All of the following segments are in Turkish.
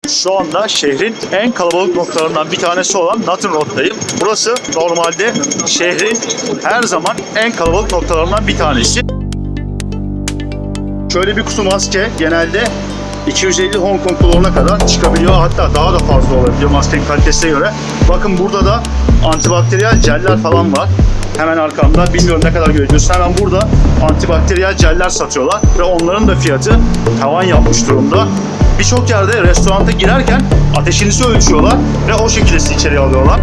Şu anda şehrin en kalabalık noktalarından bir tanesi olan Nathan Road'dayım. Burası normalde şehrin her zaman en kalabalık noktalarından bir tanesi. Şöyle bir kutu maske genelde 250 Hong Kong dolarına kadar çıkabiliyor. Hatta daha da fazla olabiliyor maskenin kalitesine göre. Bakın burada da antibakteriyel jeller falan var. Hemen arkamda, bilmiyorum ne kadar görüyorsunuz. Hemen burada antibakteriyel jeller satıyorlar ve onların da fiyatı tavan yapmış durumda. Birçok yerde restoranta girerken ateşinizi ölçüyorlar ve o şekilde sizi içeriye alıyorlar.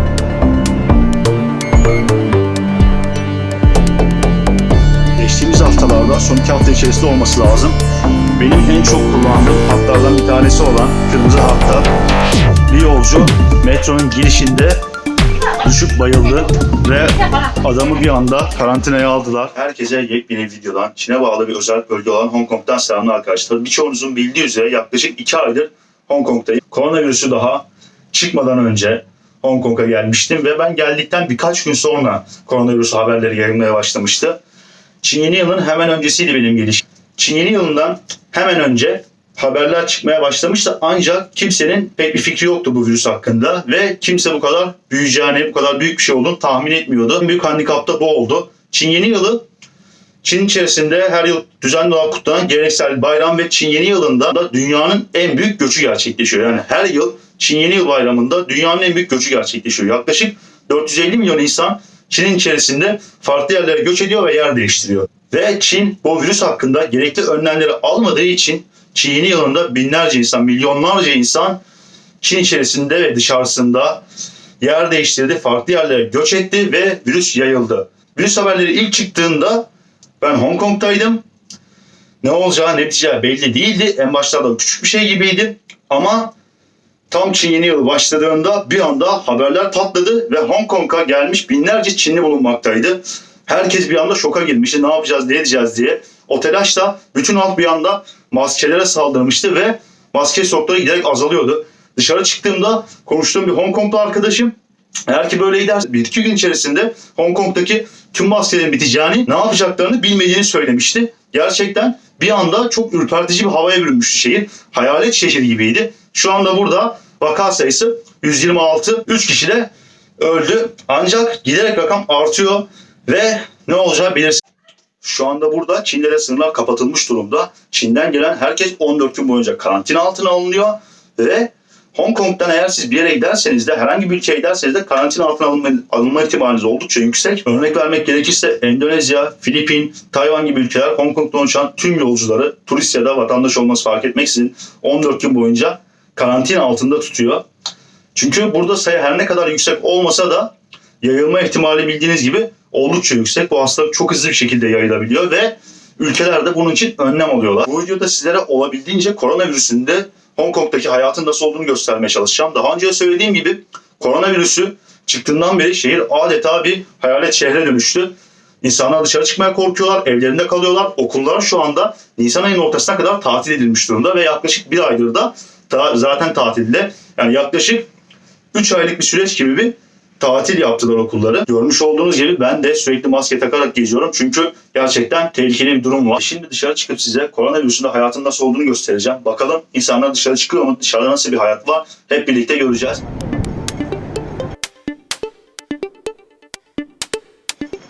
Geçtiğimiz haftalarda, son 2 hafta içerisinde olması lazım, benim en çok kullandığım hatlardan bir tanesi olan kırmızı hatta bir yolcu metronun girişinde düşüp bayıldı ve adamı bir anda karantinaya aldılar. Herkese yepyeni videodan, Çin'e bağlı bir özel bölge olan Hong Kong'dan selamlar arkadaşlar. Birçoğunuzun bildiği üzere yaklaşık 2 aydır Hong Kong'dayım. Koronavirüsü daha çıkmadan önce Hong Kong'a gelmiştim ve ben geldikten birkaç gün sonra koronavirüs haberleri yayılmaya başlamıştı. Çin Yeni Yılı'nın hemen öncesiydi benim gelişim. Çin Yeni Yılı'ndan hemen önce haberler çıkmaya başlamıştı ancak kimsenin pek bir fikri yoktu bu virüs hakkında ve kimse bu kadar büyüyeceğini, bu kadar büyük bir şey olduğunu tahmin etmiyordu. En büyük handikap da bu oldu. Çin Yeni Yılı, Çin içerisinde her yıl düzenli olarak kutlanan geleneksel bayram ve Çin Yeni Yılı'nda da dünyanın en büyük göçü gerçekleşiyor. Yani her yıl Çin Yeni Yıl bayramında dünyanın en büyük göçü gerçekleşiyor. Yaklaşık 450 milyon insan Çin'in içerisinde farklı yerlere göç ediyor ve yer değiştiriyor. Ve Çin bu virüs hakkında gerekli önlemleri almadığı için Çin Yeni Yılı'nda binlerce insan, milyonlarca insan Çin içerisinde ve dışarısında yer değiştirdi, farklı yerlere göç etti ve virüs yayıldı. Virüs haberleri ilk çıktığında ben Hong Kong'taydım. Ne olacağı, ne biteceği belli değildi. En başlarda küçük bir şey gibiydi ama tam Çin Yeni Yılı başladığında bir anda haberler patladı ve Hong Kong'a gelmiş binlerce Çinli bulunmaktaydı. Herkes bir anda şoka girmişti. Ne yapacağız, ne edeceğiz diye. O telaşla bütün halk bir anda maskelere saldırmıştı ve maske stokları giderek azalıyordu. Dışarı çıktığımda konuştuğum bir Hong Konglu arkadaşım, eğer ki böyle giderse 1-2 gün içerisinde Hong Kong'daki tüm maskelerin biteceğini, ne yapacaklarını bilmediğini söylemişti. Gerçekten bir anda çok ürpertici bir havaya bürünmüştü şehir. Hayalet şehir gibiydi. Şu anda burada vaka sayısı 126, 3 kişi de öldü. Ancak giderek rakam artıyor ve ne olacağı belirsiz. Şu anda burada Çin'de sınırlar kapatılmış durumda. Çin'den gelen herkes 14 gün boyunca karantina altına alınıyor ve Hong Kong'dan eğer siz bir yere giderseniz de, herhangi bir ülkeye giderseniz de karantina altına alınma ihtimaliniz oldukça yüksek. Örnek vermek gerekirse Endonezya, Filipin, Tayvan gibi ülkeler Hong Kong'dan uçan tüm yolcuları, turist ya da vatandaş olması fark etmeksizin 14 gün boyunca karantina altında tutuyor. Çünkü burada sayı her ne kadar yüksek olmasa da yayılma ihtimali bildiğiniz gibi oldukça yüksek. Bu hastalık çok hızlı bir şekilde yayılabiliyor ve ülkeler de bunun için önlem alıyorlar. Bu videoda sizlere olabildiğince koronavirüsün de Hong Kong'daki hayatın nasıl olduğunu göstermeye çalışacağım. Daha önce söylediğim gibi koronavirüsü çıktığından beri şehir adeta bir hayalet şehre dönüştü. İnsanlar dışarı çıkmaya korkuyorlar, evlerinde kalıyorlar. Okullar şu anda Nisan ayının ortasına kadar tatil edilmiş durumda ve yaklaşık bir aydır da zaten tatilde. Yani yaklaşık 3 aylık bir süreç gibi bir tatil yaptılar okulları. Görmüş olduğunuz gibi ben de sürekli maske takarak geziyorum. Çünkü gerçekten tehlikeli bir durum var. Şimdi dışarı çıkıp size koronavirüsün de hayatın nasıl olduğunu göstereceğim. Bakalım insanlar dışarı çıkıyor mu? Dışarıda nasıl bir hayat var? Hep birlikte göreceğiz.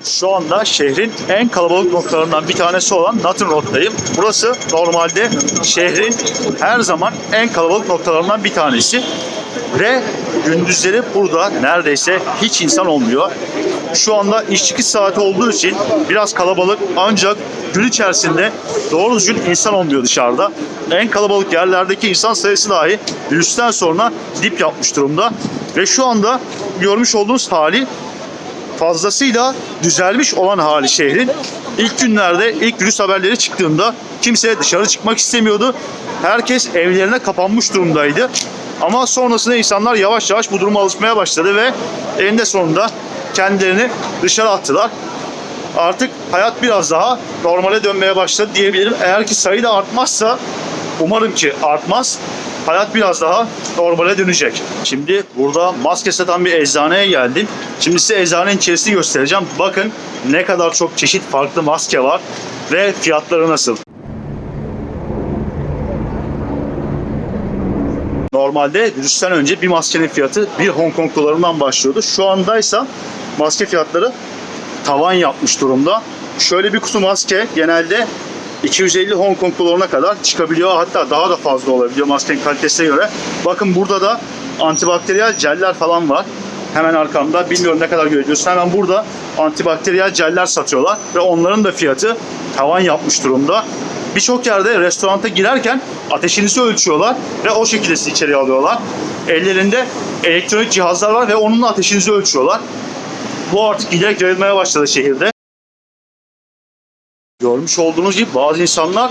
Şu anda şehrin en kalabalık noktalarından bir tanesi olan Nathan Road'dayım. Burası normalde şehrin her zaman en kalabalık noktalarından bir tanesi. Ve gündüzleri burada neredeyse hiç insan olmuyor. Şu anda iş çıkış saati olduğu için biraz kalabalık ancak gün içerisinde doğru düzgün insan olmuyor dışarıda. En kalabalık yerlerdeki insan sayısı dahi virüsten sonra dip yapmış durumda. Ve şu anda görmüş olduğunuz hali fazlasıyla düzelmiş olan hali şehrin. İlk günlerde, ilk virüs haberleri çıktığında kimse dışarı çıkmak istemiyordu. Herkes evlerine kapanmış durumdaydı. Ama sonrasında insanlar yavaş yavaş bu duruma alışmaya başladı ve eninde sonunda kendilerini dışarı attılar. Artık hayat biraz daha normale dönmeye başladı diyebilirim. Eğer ki sayı da artmazsa, umarım ki artmaz, hayat biraz daha normale dönecek. Şimdi burada maske satan bir eczaneye geldim. Şimdi size eczanenin içerisini göstereceğim. Bakın ne kadar çok çeşit farklı maske var ve fiyatları nasıl. normalde virüsten önce bir maskenin fiyatı 1 Hong Kong dolarından başlıyordu. Şu andaysa maske fiyatları tavan yapmış durumda. Şöyle bir kutu maske genelde 250 Hong Kong dolarına kadar çıkabiliyor. Hatta daha da fazla olabiliyor maskenin kalitesine göre. Bakın burada da antibakteriyel jeller falan var. Hemen arkamda, bilmiyorum ne kadar görüyorsun. Hemen burada antibakteriyel jeller satıyorlar ve onların da fiyatı tavan yapmış durumda. Birçok yerde restoranta girerken ateşinizi ölçüyorlar ve o şekilde sizi içeriye alıyorlar. Ellerinde elektronik cihazlar var ve onunla ateşinizi ölçüyorlar. Bu artık giderek yayılmaya başladı şehirde. Görmüş olduğunuz gibi bazı insanlar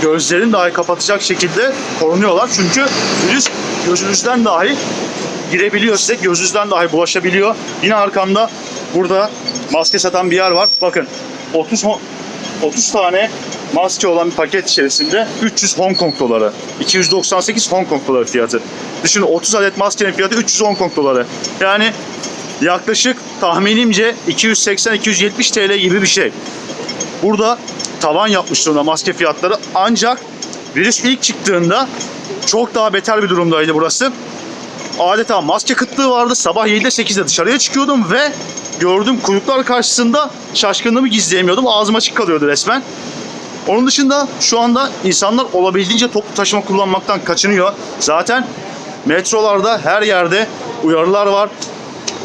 gözlerini dahi kapatacak şekilde korunuyorlar. Çünkü virüs gözünüzden dahi girebiliyor size, gözünüzden dahi bulaşabiliyor. Yine arkamda burada maske satan bir yer var. Bakın 30 tane maske olan bir paket içerisinde 300 Hong Kong doları. 298 Hong Kong doları fiyatı. Düşünün 30 adet maskenin fiyatı 300 Hong Kong doları. Yani yaklaşık tahminimce 280-270 TL gibi bir şey. Burada tavan yapmış durumda maske fiyatları. Ancak virüs ilk çıktığında çok daha beter bir durumdaydı burası. Adeta maske kıtlığı vardı. Sabah 7'de 8'de dışarıya çıkıyordum ve gördüğüm kuyruklar karşısında şaşkınlığımı gizleyemiyordum. Ağzım açık kalıyordu resmen. Onun dışında şu anda insanlar olabildiğince toplu taşıma kullanmaktan kaçınıyor. Zaten metrolarda her yerde uyarılar var.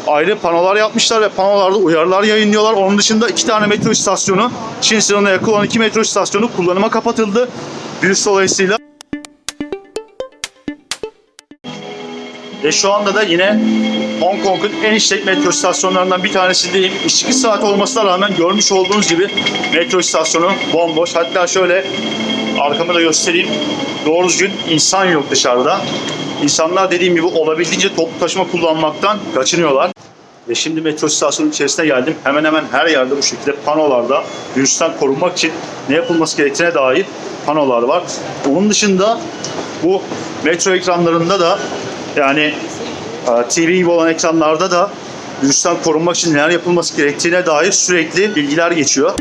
Ayrı panolar yapmışlar ve panolarda uyarılar yayınlıyorlar. Onun dışında 2 tane metro istasyonu, Çin sınırına yakın olan 2 metro istasyonu kullanıma kapatıldı. Virüs dolayısıyla. Ve şu anda da yine Hong Kong'un en işlek metro istasyonlarından bir tanesindeyim. İş çıkış saati olmasına rağmen görmüş olduğunuz gibi metro istasyonu bomboş. Hatta şöyle arkamı da göstereyim. Doğru düzgün insan yok dışarıda. İnsanlar dediğim gibi olabildiğince toplu taşıma kullanmaktan kaçınıyorlar. Ve şimdi metro istasyonunun içerisine geldim. Hemen hemen her yerde bu şekilde panolarda virüsten korunmak için ne yapılması gerektiğine dair panolar var. Onun dışında bu metro ekranlarında da yani TV gibi olan ekranlarda da virüsten korunmak için neler yapılması gerektiğine dair sürekli bilgiler geçiyor.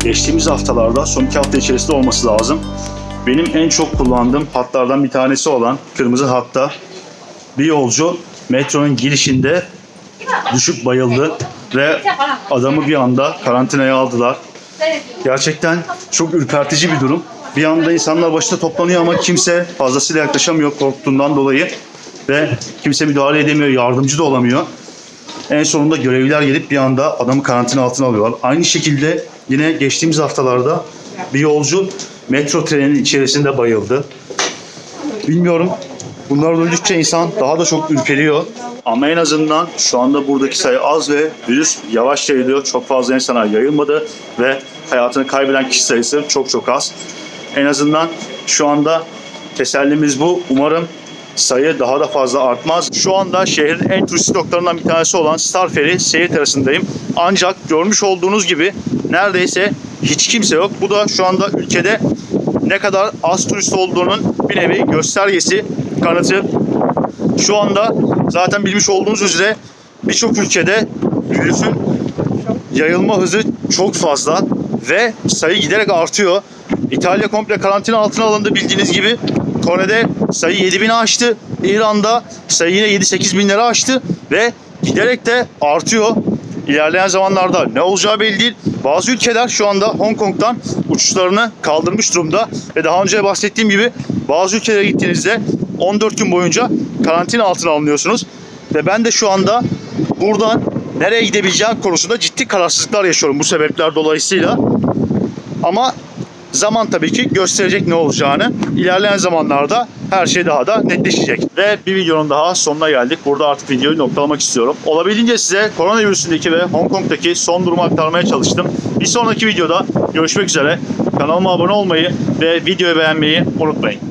Geçtiğimiz haftalarda, son 2 hafta içerisinde olması lazım, benim en çok kullandığım hatlardan bir tanesi olan kırmızı hatta bir yolcu metronun girişinde düşüp bayıldı ve adamı bir anda karantinaya aldılar. Gerçekten çok ürpertici bir durum. Bir anda insanlar başına toplanıyor ama kimse fazlasıyla yaklaşamıyor korktuğundan dolayı ve kimse müdahale edemiyor, yardımcı da olamıyor. En sonunda görevliler gelip bir anda adamı karantina altına alıyorlar. Aynı şekilde yine geçtiğimiz haftalarda bir yolcu metro treninin içerisinde bayıldı. Bilmiyorum, bunları duydukça insan daha da çok ürperiyor. Ama en azından şu anda buradaki sayı az ve virüs yavaş yayılıyor. Çok fazla insana yayılmadı ve hayatını kaybeden kişi sayısı çok az. En azından şu anda tesellimiz bu. Umarım sayı daha da fazla artmaz. Şu anda şehrin en turistik noktalarından bir tanesi olan Star Ferry seyir terasındayım. Ancak görmüş olduğunuz gibi neredeyse hiç kimse yok. Bu da şu anda ülkede ne kadar az turist olduğunun bir nevi göstergesi, kanıtı. Şu anda zaten bilmiş olduğunuz üzere birçok ülkede virüsün yayılma hızı çok fazla ve sayı giderek artıyor. İtalya komple karantina altına alındı bildiğiniz gibi. Kore'de sayı 7.000'i aştı. İran'da sayı yine 7-8 binleri aştı ve giderek de artıyor. İlerleyen zamanlarda ne olacağı belli değil. Bazı ülkeler şu anda Hong Kong'dan uçuşlarını kaldırmış durumda ve daha önce bahsettiğim gibi bazı ülkelere gittiğinizde 14 gün boyunca karantina altına alınıyorsunuz. Ve ben de şu anda buradan nereye gidebileceğim konusunda ciddi kararsızlıklar yaşıyorum bu sebepler dolayısıyla. Ama zaman tabii ki gösterecek ne olacağını. İlerleyen zamanlarda her şey daha da netleşecek. Ve bir videonun daha sonuna geldik. Burada artık videoyu noktalamak istiyorum. Olabildiğince size koronavirüsündeki ve Hong Kong'daki son durumu aktarmaya çalıştım. Bir sonraki videoda görüşmek üzere. Kanalıma abone olmayı ve videoyu beğenmeyi unutmayın.